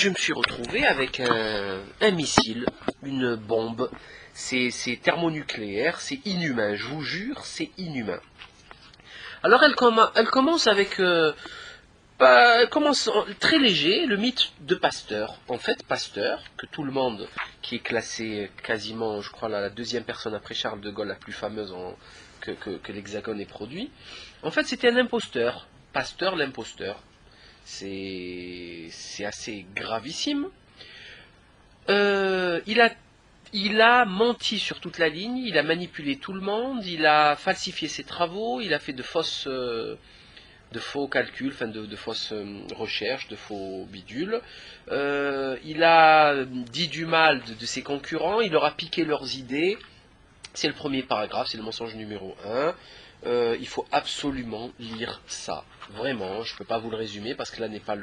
Je me suis retrouvé avec un missile, une bombe. C'est thermonucléaire, c'est inhumain, je vous jure, c'est inhumain. Alors elle commence avec, elle commence très léger, le mythe de Pasteur. En fait, Pasteur, que tout le monde, qui est classé quasiment, je crois, la deuxième personne après Charles de Gaulle, la plus fameuse que l'Hexagone ait produit, en fait c'était un imposteur. Pasteur l'imposteur. C'est assez gravissime. Il a menti sur toute la ligne, il a manipulé tout le monde, il a falsifié ses travaux, il a fait de faux calculs, enfin de fausses recherches, de faux bidules. Il a dit du mal de ses concurrents, il leur a piqué leurs idées. C'est le premier paragraphe, c'est le mensonge numéro 1. Il faut absolument lire ça. Vraiment, je ne peux pas vous le résumer parce que là n'est pas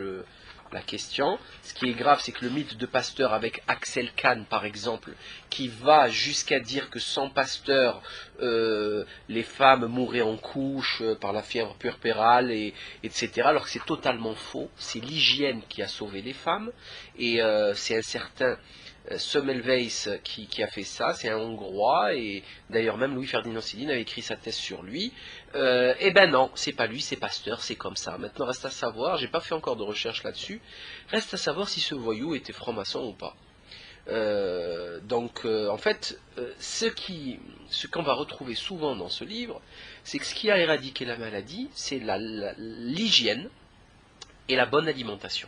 la question. Ce qui est grave, c'est que le mythe de Pasteur avec Axel Kahn, par exemple, qui va jusqu'à dire que sans Pasteur, les femmes mourraient en couche par la fièvre puerpérale, etc. Alors que c'est totalement faux. C'est l'hygiène qui a sauvé les femmes. Et c'est un certain Semmelweis qui a fait ça, c'est un Hongrois, et d'ailleurs même Louis-Ferdinand Céline avait écrit sa thèse sur lui. Eh ben non, c'est pas lui, c'est Pasteur, c'est comme ça. Maintenant reste à savoir, j'ai pas fait encore de recherche là-dessus, reste à savoir si ce voyou était franc-maçon ou pas. En fait, ce qu'on va retrouver souvent dans ce livre, c'est que ce qui a éradiqué la maladie, c'est l'hygiène et la bonne alimentation.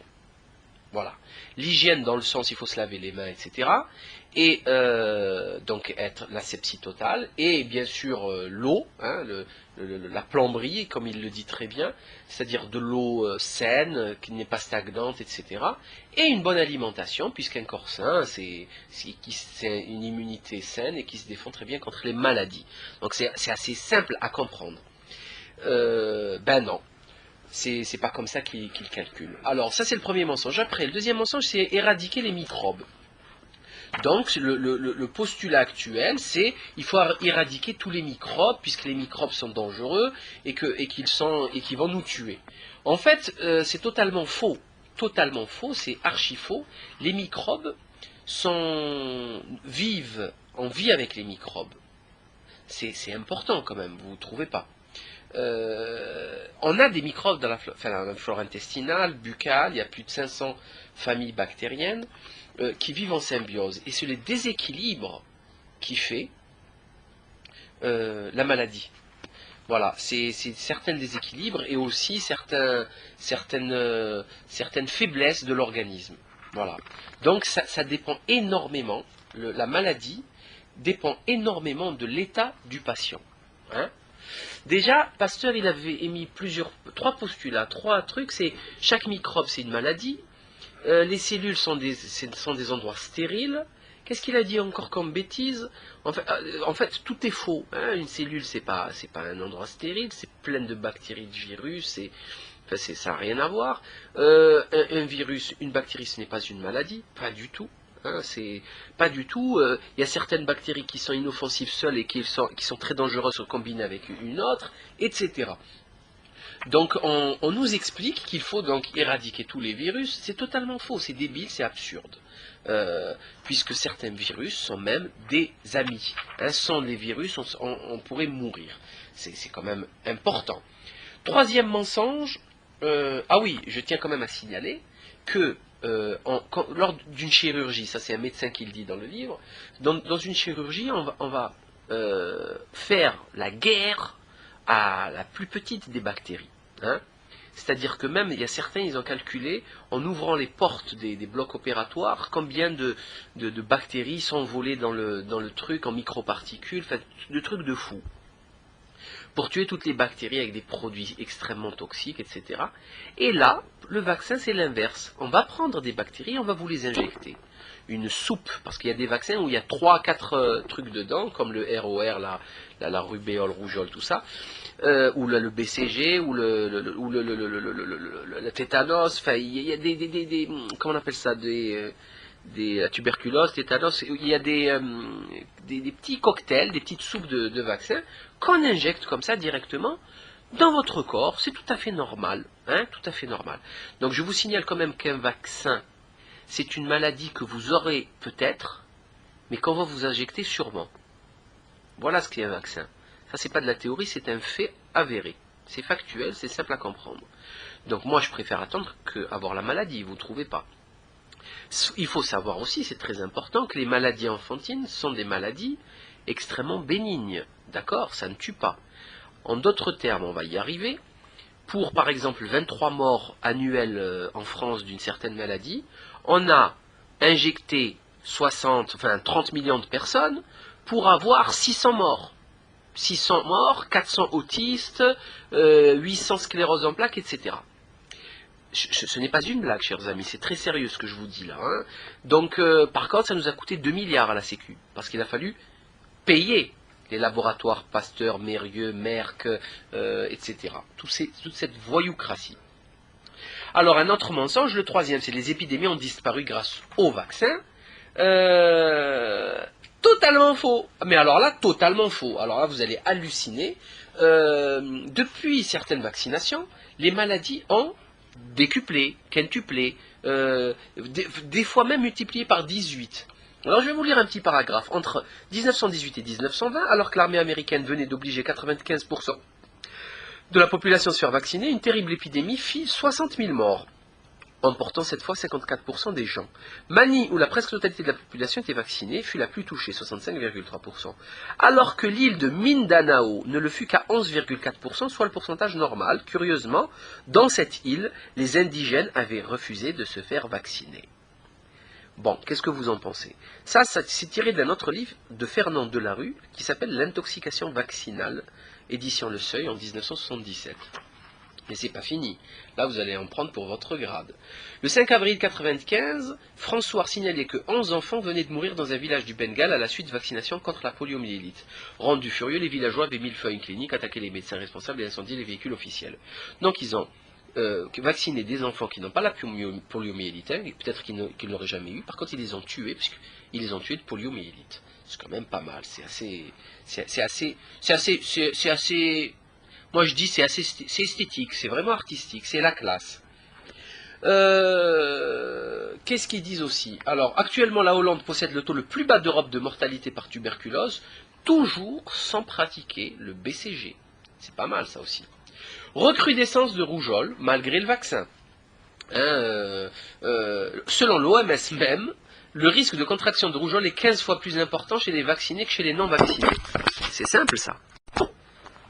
Voilà. L'hygiène dans le sens il faut se laver les mains, etc. Et donc être l'asepsie totale. Et bien sûr l'eau, hein, la plomberie, comme il le dit très bien, c'est-à-dire de l'eau saine, qui n'est pas stagnante, etc. Et une bonne alimentation, puisqu'un corps sain, c'est une immunité saine et qui se défend très bien contre les maladies. Donc c'est assez simple à comprendre. Ben non. C'est pas comme ça qu'il calcule. Alors, ça c'est le premier mensonge. Après, le deuxième mensonge, c'est éradiquer les microbes. Donc, le postulat actuel, c'est il faut éradiquer tous les microbes, puisque les microbes sont dangereux et qu'ils vont nous tuer. En fait, c'est totalement faux. Totalement faux, c'est archi faux. Les microbes vivent en vie avec les microbes. C'est important quand même, vous ne trouvez pas? On a des microbes dans la flore intestinale, buccale, il y a plus de 500 familles bactériennes qui vivent en symbiose. Et c'est le déséquilibre qui fait la maladie. Voilà, c'est certains déséquilibres et aussi certaines faiblesses de l'organisme. Voilà. Donc ça dépend énormément, la maladie dépend énormément de l'état du patient. Hein? Déjà, Pasteur, il avait émis trois postulats, trois trucs, c'est chaque microbe c'est une maladie, les cellules sont des endroits stériles. Qu'est-ce qu'il a dit encore comme bêtise? En fait, tout est faux. Hein. Une cellule, c'est pas un endroit stérile, c'est plein de bactéries, de virus, ça n'a rien à voir. Un virus, une bactérie, ce n'est pas une maladie, pas du tout. Hein, c'est pas du tout. Il y a certaines bactéries qui sont inoffensives seules et qui sont très dangereuses combinées avec une autre, etc. Donc on nous explique qu'il faut donc éradiquer tous les virus. C'est totalement faux, c'est débile, c'est absurde. Puisque certains virus sont même des amis. Hein, sans les virus, on pourrait mourir. C'est quand même important. Troisième mensonge. Ah oui, je tiens quand même à signaler que lors d'une chirurgie, ça c'est un médecin qui le dit dans le livre, dans une chirurgie, on va faire la guerre à la plus petite des bactéries. Hein. C'est-à-dire que même, il y a certains, ils ont calculé, en ouvrant les portes des blocs opératoires, combien de bactéries sont volées dans le truc en microparticules, enfin, de trucs de fou. Pour tuer toutes les bactéries avec des produits extrêmement toxiques, etc. Et là, le vaccin, c'est l'inverse. On va prendre des bactéries, on va vous les injecter. Une soupe, parce qu'il y a des vaccins où il y a 3-4 trucs dedans, comme le ROR, la rubéole, rougeole, tout ça, ou le BCG, ou le tétanos, enfin, il y a des comment on appelle ça, la tuberculose, tétanos, il y a des petits cocktails, des petites soupes de vaccins qu'on injecte comme ça directement dans votre corps. C'est tout à fait normal, hein, tout à fait normal. Donc je vous signale quand même qu'un vaccin, c'est une maladie que vous aurez peut-être, mais qu'on va vous injecter sûrement. Voilà ce qu'est un vaccin. Ça, c'est pas de la théorie, c'est un fait avéré. C'est factuel, c'est simple à comprendre. Donc moi, je préfère attendre qu'avoir la maladie, vous ne trouvez pas. Il faut savoir aussi, c'est très important, que les maladies enfantines sont des maladies extrêmement bénignes. D'accord? Ça ne tue pas. En d'autres termes, on va y arriver. Pour, par exemple, 23 morts annuels en France d'une certaine maladie, on a injecté 30 millions de personnes pour avoir 600 morts. 600 morts, 400 autistes, 800 scléroses en plaques, etc. Ce n'est pas une blague, chers amis, c'est très sérieux ce que je vous dis là. Hein. Donc, par contre, ça nous a coûté 2 milliards à la Sécu, parce qu'il a fallu payer les laboratoires Pasteur, Mérieux, Merck, etc. Toute cette voyoucratie. Alors, un autre mensonge, le troisième, c'est les épidémies ont disparu grâce au vaccin. Totalement faux. Mais alors là, totalement faux. Alors là, vous allez halluciner. Depuis certaines vaccinations, les maladies ont décuplé, quintuplé, des fois même multiplié par 18. Alors je vais vous lire un petit paragraphe. Entre 1918 et 1920, alors que l'armée américaine venait d'obliger 95% de la population à se faire vacciner, une terrible épidémie fit 60 000 morts, emportant cette fois 54% des gens. Mani, où la presque totalité de la population était vaccinée, fut la plus touchée, 65,3%, alors que l'île de Mindanao ne le fut qu'à 11,4%, soit le pourcentage normal. Curieusement, dans cette île, les indigènes avaient refusé de se faire vacciner. Bon, qu'est-ce que vous en pensez? Ça c'est tiré d'un autre livre de Fernand Delarue, qui s'appelle L'intoxication vaccinale, édition Le Seuil en 1977. Mais c'est pas fini. Là, vous allez en prendre pour votre grade. Le 5 avril 1995, François signalait que 11 enfants venaient de mourir dans un village du Bengale à la suite de vaccination contre la poliomyélite. Rendus furieux, les villageois avaient mis le feu à une clinique, attaqué les médecins responsables et incendié les véhicules officiels. Donc, ils ont vacciné des enfants qui n'ont pas la poliomyélite, hein, peut-être qu'ils ne l'auraient jamais eu. Par contre, ils les ont tués, puisqu'ils les ont tués de poliomyélite. C'est quand même pas mal. C'est assez. Moi je dis c'est esthétique, c'est vraiment artistique, c'est la classe. Qu'est-ce qu'ils disent aussi? Alors actuellement la Hollande possède le taux le plus bas d'Europe de mortalité par tuberculose, toujours sans pratiquer le BCG. C'est pas mal ça aussi. Recrudescence de rougeole malgré le vaccin. Hein, selon l'OMS même, le risque de contraction de rougeole est 15 fois plus important chez les vaccinés que chez les non vaccinés. C'est simple ça.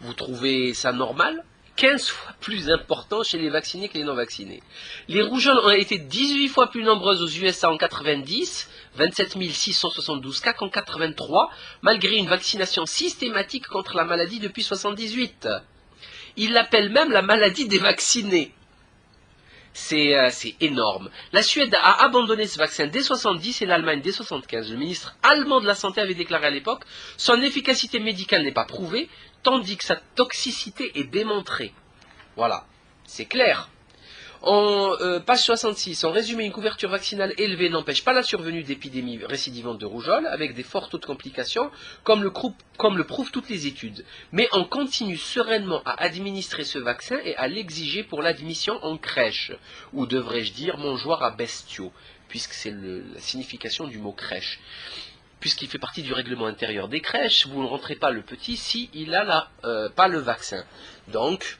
Vous trouvez ça normal? 15 fois plus important chez les vaccinés que les non-vaccinés. Les rougeoles ont été 18 fois plus nombreuses aux USA en 90, 27 672 cas qu'en 83, malgré une vaccination systématique contre la maladie depuis 78. Ils l'appellent même la maladie des vaccinés. C'est énorme. La Suède a abandonné ce vaccin dès 70 et l'Allemagne dès 75. Le ministre allemand de la Santé avait déclaré à l'époque « Son efficacité médicale n'est pas prouvée, tandis que sa toxicité est démontrée. » Voilà, c'est clair. En page 66, en résumé, une couverture vaccinale élevée n'empêche pas la survenue d'épidémies récidivantes de rougeole, avec des forts taux de complications, comme le prouvent toutes les études. Mais on continue sereinement à administrer ce vaccin et à l'exiger pour l'admission en crèche, ou devrais-je dire mangeoire à bestiaux, puisque c'est la signification du mot crèche. Puisqu'il fait partie du règlement intérieur des crèches, vous ne rentrez pas le petit s'il n'a pas le vaccin. Donc,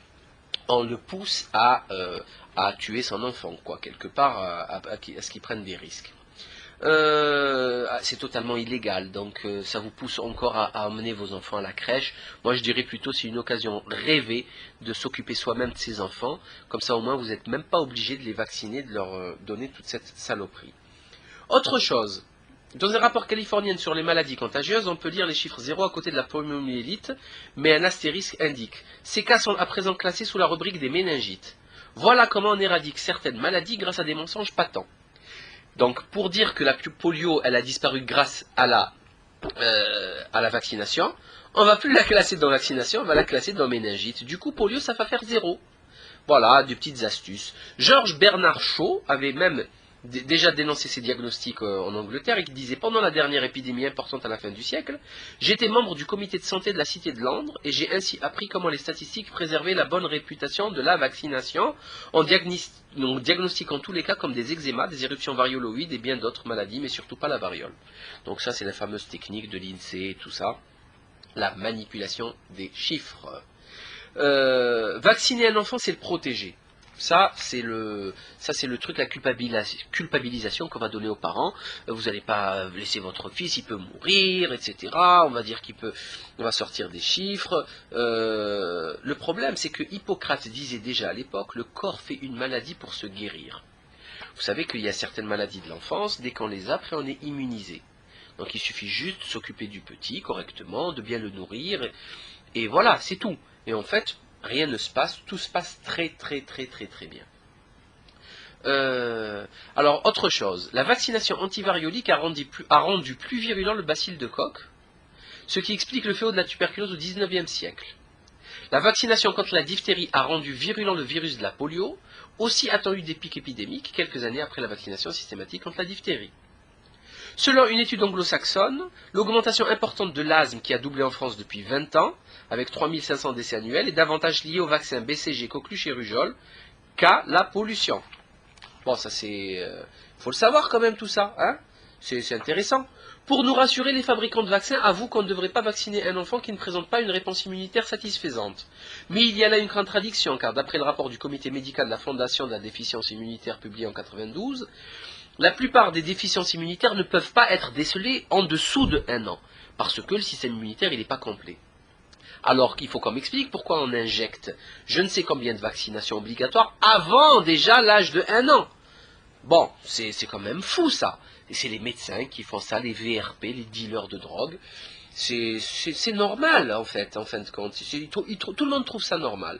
on le pousse à tuer son enfant, quoi, quelque part, à ce qu'il prenne des risques. C'est totalement illégal, donc ça vous pousse encore à emmener vos enfants à la crèche. Moi je dirais plutôt c'est une occasion rêvée de s'occuper soi-même de ses enfants, comme ça au moins vous n'êtes même pas obligé de les vacciner, de leur donner toute cette saloperie. Autre chose, dans un rapport californien sur les maladies contagieuses, on peut lire les chiffres 0 à côté de la poliomyélite, mais un astérisque indique « Ces cas sont à présent classés sous la rubrique des méningites. Voilà comment on éradique certaines maladies grâce à des mensonges patents. » Donc, pour dire que la polio, elle a disparu grâce à la vaccination, on ne va plus la classer dans vaccination, on va la classer dans méningite. Du coup, polio, ça va faire 0. Voilà, des petites astuces. Georges Bernard Shaw avait même déjà dénoncé ces diagnostics en Angleterre et qui disait pendant la dernière épidémie importante à la fin du siècle, j'étais membre du comité de santé de la Cité de Londres et j'ai ainsi appris comment les statistiques préservaient la bonne réputation de la vaccination en diagnostiquant tous les cas comme des eczémas, des éruptions varioloïdes et bien d'autres maladies, mais surtout pas la variole. Donc ça c'est la fameuse technique de l'INSEE et tout ça, la manipulation des chiffres. Vacciner un enfant, c'est le protéger. Ça, c'est le truc, la culpabilisation qu'on va donner aux parents. Vous n'allez pas laisser votre fils, il peut mourir, etc. On va dire on va sortir des chiffres. Le problème, c'est que Hippocrate disait déjà à l'époque, le corps fait une maladie pour se guérir. Vous savez qu'il y a certaines maladies de l'enfance, dès qu'on les a, après on est immunisé. Donc il suffit juste de s'occuper du petit correctement, de bien le nourrir, et voilà, c'est tout. Et en fait, rien ne se passe, tout se passe très très très très très bien. Alors, autre chose, la vaccination antivariolique a rendu plus virulent le bacille de Koch, ce qui explique le fléau de la tuberculose au XIXe siècle. La vaccination contre la diphtérie a rendu virulent le virus de la polio, aussi a-t-on eu des pics épidémiques quelques années après la vaccination systématique contre la diphtérie. Selon une étude anglo-saxonne, l'augmentation importante de l'asthme qui a doublé en France depuis 20 ans, avec 3500 décès annuels, est davantage liée au vaccin BCG, coqueluche et rougeole qu'à la pollution. Bon, ça c'est... faut le savoir quand même tout ça, hein. C'est intéressant. Pour nous rassurer, les fabricants de vaccins avouent qu'on ne devrait pas vacciner un enfant qui ne présente pas une réponse immunitaire satisfaisante. Mais il y a là une contradiction, car d'après le rapport du comité médical de la Fondation de la déficience immunitaire publié en 1992, la plupart des déficiences immunitaires ne peuvent pas être décelées en dessous de 1 an, parce que le système immunitaire n'est pas complet. Alors qu'il faut qu'on m'explique pourquoi on injecte je ne sais combien de vaccinations obligatoires avant déjà l'âge de 1 an. Bon, c'est quand même fou ça. Et c'est les médecins qui font ça, les VRP, les dealers de drogue. C'est normal en fait, en fin de compte. Tout le monde trouve ça normal.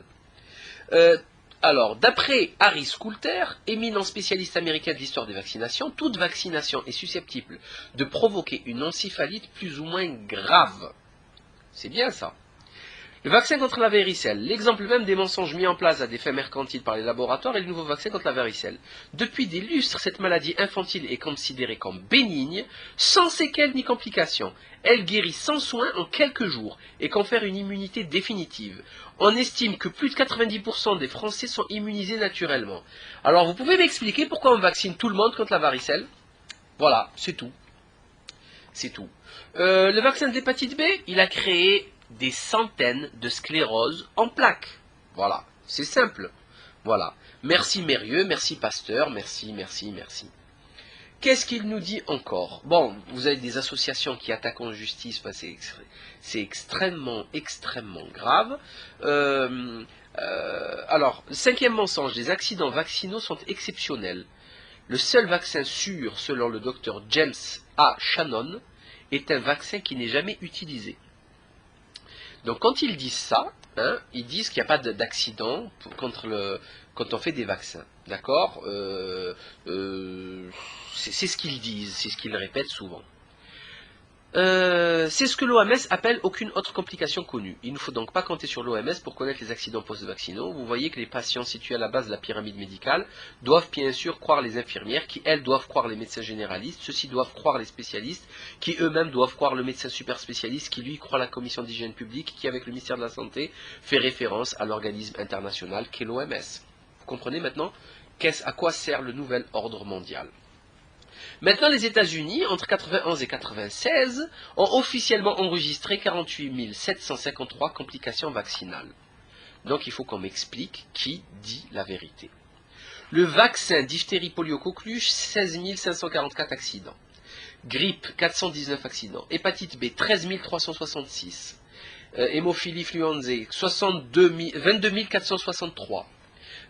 Alors, d'après Harris Coulter, éminent spécialiste américain de l'histoire des vaccinations, toute vaccination est susceptible de provoquer une encéphalite plus ou moins grave. C'est bien ça. Le vaccin contre la varicelle, l'exemple même des mensonges mis en place à des fins mercantiles par les laboratoires est le nouveau vaccin contre la varicelle. Depuis des lustres, cette maladie infantile est considérée comme bénigne, sans séquelles ni complications. Elle guérit sans soin en quelques jours et confère une immunité définitive. On estime que plus de 90% des Français sont immunisés naturellement. Alors vous pouvez m'expliquer pourquoi on vaccine tout le monde contre la varicelle? Voilà, c'est tout. C'est tout. Le vaccin de l'hépatite B, il a créé des centaines de scléroses en plaques. Voilà, c'est simple. Voilà. Merci Mérieux, merci Pasteur, merci. Qu'est-ce qu'il nous dit encore? Bon, vous avez des associations qui attaquent en justice, ben c'est extrêmement grave. Alors, le 5e mensonge, les accidents vaccinaux sont exceptionnels. Le seul vaccin sûr, selon le docteur James A. Shannon, est un vaccin qui n'est jamais utilisé. Donc quand ils disent ça, hein, ils disent qu'il n'y a pas d'accident quand on fait des vaccins. D'accord, c'est ce qu'ils disent, c'est ce qu'ils répètent souvent. C'est ce que l'OMS appelle aucune autre complication connue. Il ne faut donc pas compter sur l'OMS pour connaître les accidents post-vaccinaux. Vous voyez que les patients situés à la base de la pyramide médicale doivent bien sûr croire les infirmières, qui elles doivent croire les médecins généralistes, ceux-ci doivent croire les spécialistes, qui eux-mêmes doivent croire le médecin super spécialiste, qui lui croit la commission d'hygiène publique, qui avec le ministère de la Santé fait référence à l'organisme international qu'est l'OMS. Vous comprenez maintenant à quoi sert le nouvel ordre mondial? Maintenant, les États-Unis, entre 91 et 96, ont officiellement enregistré 48 753 complications vaccinales. Donc, il faut qu'on m'explique qui dit la vérité. Le vaccin diphtérie polio coqueluche, 16 544 accidents. Grippe, 419 accidents. Hépatite B, 13 366. Hémophilie influenzae, 22 463.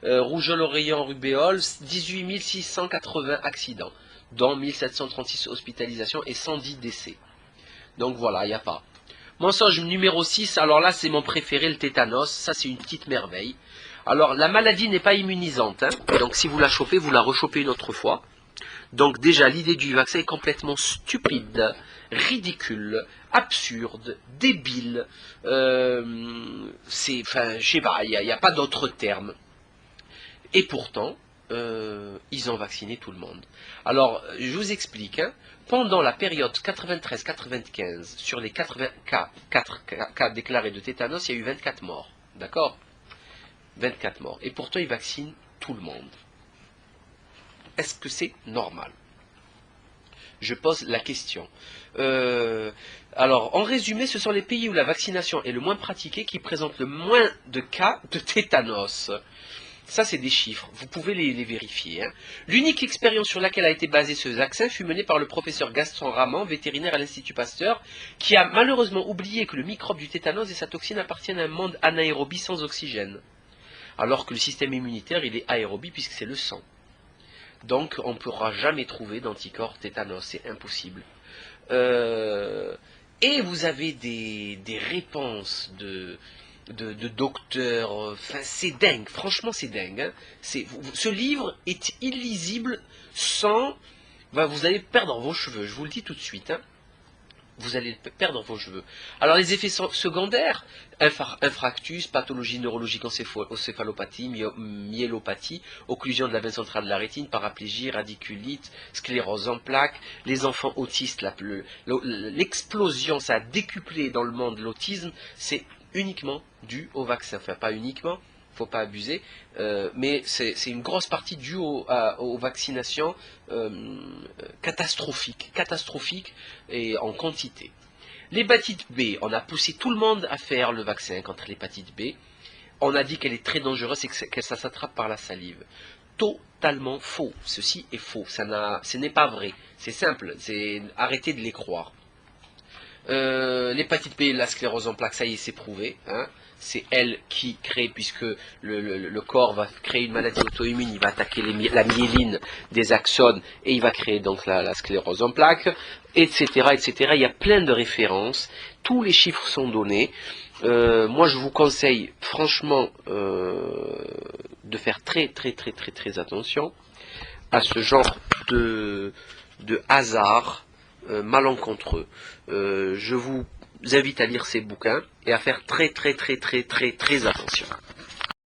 Rougeole oreillon rubéole, 18 680 accidents, dont 1736 hospitalisations et 110 décès. Donc voilà, il n'y a pas. Mensonge numéro 6, alors là c'est mon préféré, le tétanos, ça c'est une petite merveille. Alors la maladie n'est pas immunisante, hein, donc si vous la chopez, vous la rechopez une autre fois. Donc déjà l'idée du vaccin est complètement stupide, ridicule, absurde, débile, je sais pas, il n'y a pas d'autre terme. Et pourtant, ils ont vacciné tout le monde. Alors, je vous explique, hein. Pendant la période 93-95, sur les 80 cas déclarés de tétanos, il y a eu 24 morts. D'accord? 24 morts. Et pourtant, ils vaccinent tout le monde. Est-ce que c'est normal? Je pose la question. Alors, en résumé, ce sont les pays où la vaccination est le moins pratiquée qui présentent le moins de cas de tétanos. Ça, c'est des chiffres. Vous pouvez les vérifier. Hein. L'unique expérience sur laquelle a été basé ce vaccin fut menée par le professeur Gaston Raman, vétérinaire à l'Institut Pasteur, qui a malheureusement oublié que le microbe du tétanos et sa toxine appartiennent à un monde anaérobie sans oxygène. Alors que le système immunitaire, il est aérobie puisque c'est le sang. Donc, on ne pourra jamais trouver d'anticorps tétanos, c'est impossible. Et vous avez des réponses de docteurs, enfin c'est dingue, franchement c'est dingue. Hein. Ce livre est illisible sans... vous allez perdre vos cheveux, je vous le dis tout de suite. Hein. Vous allez perdre vos cheveux. Alors les effets secondaires, infarctus, pathologie neurologique, encéphalopathie, myélopathie, occlusion de la veine centrale de la rétine, paraplégie, radiculite, sclérose en plaques, les enfants autistes, l'explosion, ça a décuplé dans le monde l'autisme, c'est uniquement dû au vaccin. Enfin pas uniquement, il ne faut pas abuser, mais c'est une grosse partie due aux vaccinations catastrophiques et en quantité. L'hépatite B, on a poussé tout le monde à faire le vaccin contre l'hépatite B. On a dit qu'elle est très dangereuse et que ça s'attrape par la salive. Totalement faux. Ceci est faux. Ce n'est pas vrai. C'est simple. Arrêtez de les croire. L'hépatite B, la sclérose en plaques, ça y est, c'est prouvé. Hein. C'est elle qui crée, puisque le corps va créer une maladie auto-immune, il va attaquer la myéline des axones et il va créer donc la sclérose en plaques, etc., etc. Il y a plein de références, tous les chiffres sont donnés. Moi, je vous conseille franchement de faire très attention à ce genre de hasard malencontreux. Je vous invite à lire ces bouquins et à faire très attention.